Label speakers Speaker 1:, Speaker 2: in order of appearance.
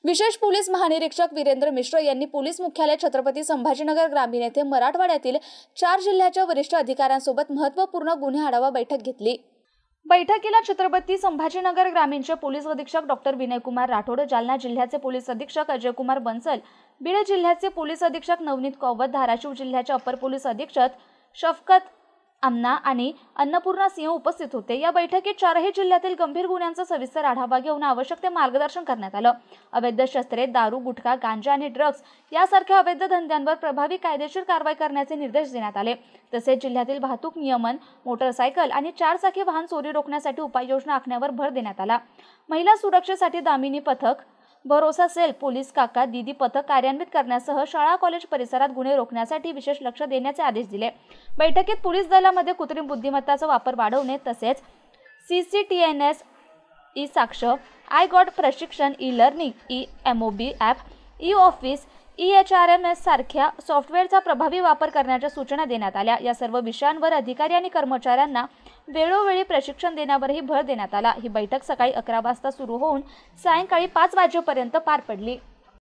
Speaker 1: विशेष पोलीस महानिरीक्षक वीरेंद्र मिश्र यांनी पोलीस मुख्यालय छत्रपती संभाजीनगर ग्रामीण येथे मराठवाड्यातील 4 जिल्ह्याच्या वरिष्ठ अधिकाऱ्यांसोबत महत्त्वपूर्ण गुन्हे आढावा बैठक घेतली। बैठकीला छत्रपती संभाजीनगर ग्रामीणचे पोलीस अधीक्षक डॉक्टर विनयकुमार राठोड, जालना जिल्ह्याचे पोलीस अधीक्षक अजयकुमार बन्सल, बीड जिल्ह्याचे पोलीस अधीक्षक नवनीत कौवत, धाराशिव जिल्ह्याचे अपर पोलीस अधीक्षक शफकत आमना आणि अन्नपूर्णा सिंह उपस्थित होते। या बैठकीत 4ही जिल्ह्यातील गंभीर गुन्ह्यांचा सविस्तर आढावा घेऊन आवश्यक ते मार्गदर्शन करण्यात आलं। अवैध शस्त्रे, दारू, गुटखा, गांजा आणि ड्रग्ज यासारख्या अवैध धंद्यांवर प्रभावी कायदेशीर कारवाई करण्याचे निर्देश देण्यात आले। तसेच जिल्ह्यातील वाहतूक नियमन, मोटरसायकल आणि 4 चाकी वाहन चोरी रोखण्यासाठी उपाययोजना आखण्यावर भर देण्यात आला। महिला सुरक्षेसाठी दामिनी पथक, भरोसा सेल, पोलीस काका दीदी पथक कार्यान्वित करण्यासह शाळा कॉलेज परिसरात गुन्हे रोखण्यासाठी विशेष लक्ष देण्याचे आदेश दिले। बैठकीत पोलीस दलामध्ये कृत्रिम बुद्धिमत्ताचा वापर वाढवणे तसेच CCTNS, ई साक्ष, आय गॉट प्रशिक्षण, e learning, E MOB app, e office, EHRMS सारख्या सॉफ्टवेअरचा प्रभावी वापर करण्याच्या सूचना देण्यात आल्या। या सर्व विषयांवर अधिकारी आणि कर्मचाऱ्यांना वेळोवेळी प्रशिक्षण देण्यावरही भर देण्यात आला। ही बैठक सकाळी 11 वाजता सुरू होऊन सायंकाळी 5 वाजेपर्यंत पार पडली।